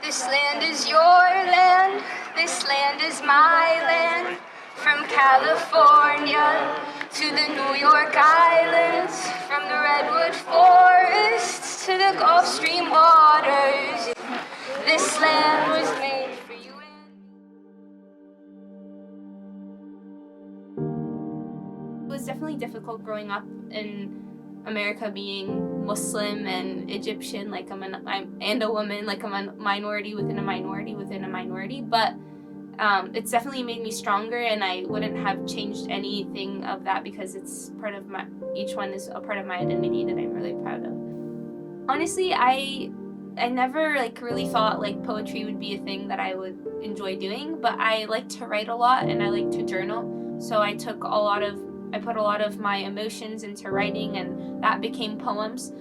This land is your land, this land is my land. From California to the New York Islands, from the redwood forests to the Gulf Stream waters. This land was made for you and me. It was definitely difficult growing up in America, being Muslim and Egyptian, like and a woman, like a minority within a minority within a minority, but it's definitely made me stronger, and I wouldn't have changed anything of that because it's part of each one is a part of my identity that I'm really proud of. Honestly, I never really thought poetry would be a thing that I would enjoy doing, but I like to write a lot and I like to journal, so I put a lot of my emotions into writing, and that became poems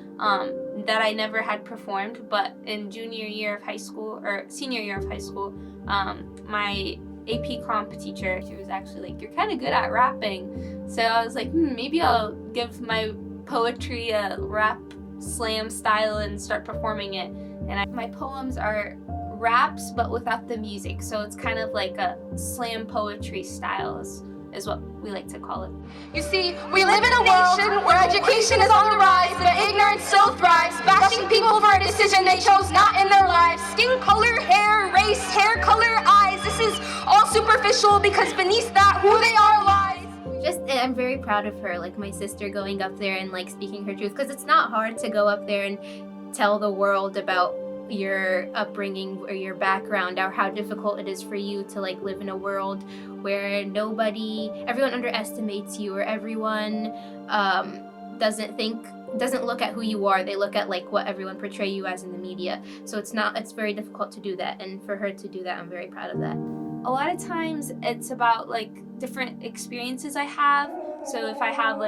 that I never had performed. But in senior year of high school, my AP comp teacher, she was actually like, "You're kind of good at rapping." So I was like, maybe I'll give my poetry a rap slam style and start performing it. And my poems are raps but without the music, so it's kind of like a slam poetry style is what we like to call it. You see, we live in a nation where education is on the rise, but ignorance still thrives, bashing people for a decision they chose not in their lives. Skin color, hair, race, hair color, eyes, this is all superficial because beneath that, who they are lies. I'm very proud of her, like my sister going up there and speaking her truth, because it's not hard to go up there and tell the world about your upbringing or your background, or how difficult it is for you to live in a world where everyone underestimates you, or everyone doesn't look at who you are. They look at what everyone portray you as in the media. So it's very difficult to do that, and for her to do that, I'm very proud of that. A lot of times it's about different experiences I have. So if I have a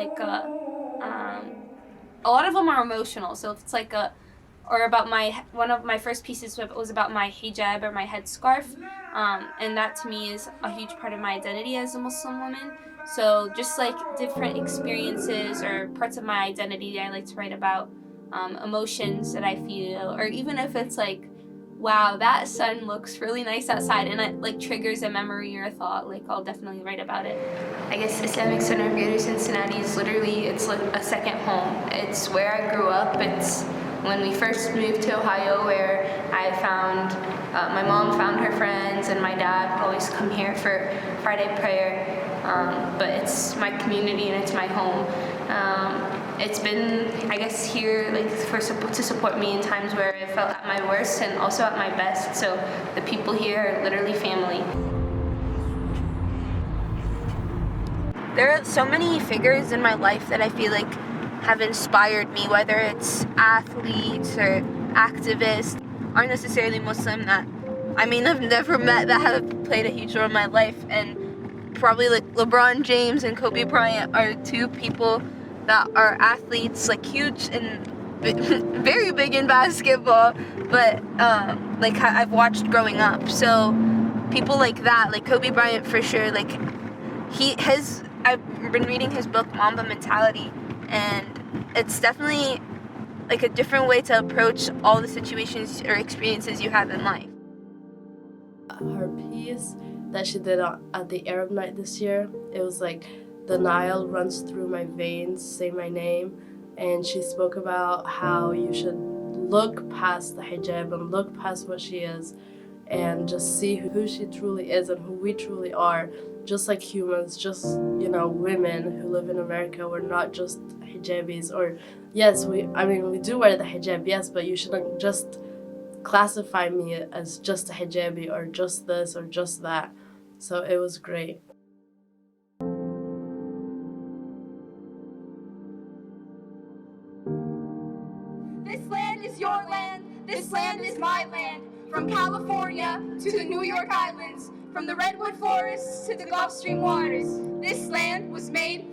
lot of them are emotional. So if it's or about one of my first pieces was about my hijab, or my headscarf, and that to me is a huge part of my identity as a Muslim woman. So just different experiences or parts of my identity that I like to write about, emotions that I feel, or even if it's wow, that sun looks really nice outside, and it triggers a memory or a thought, I'll definitely write about it. I guess Islamic Center of Greater Cincinnati is literally, it's a second home. It's where I grew up. It's when we first moved to Ohio, where I found, my mom found her friends, and my dad always come here for Friday prayer. But it's my community and it's my home. It's been, I guess, here to support me in times where I felt at my worst and also at my best. So the people here are literally family. There are so many figures in my life that I feel have inspired me, whether it's athletes or activists, aren't necessarily Muslim, that I mean I've never met, that have played a huge role in my life. And probably LeBron James and Kobe Bryant are two people that are athletes, huge and very big in basketball, but I've watched growing up. So people like that, Kobe Bryant for sure, I've been reading his book Mamba Mentality, and it's definitely a different way to approach all the situations or experiences you have in life. Her piece that she did at the Arab Night this year, it was the Nile runs through my veins, say my name, and she spoke about how you should look past the hijab and look past what she is and just see who she truly is and who we truly are, just like humans, just women who live in America. We're not just hijabis, or yes, we do wear the hijab, yes, but you shouldn't just classify me as just a hijabi or just this or just that. So it was great. This land is your land, this land is my land. From California to the New York Islands, from the redwood forests to the Gulf Stream waters, this land was made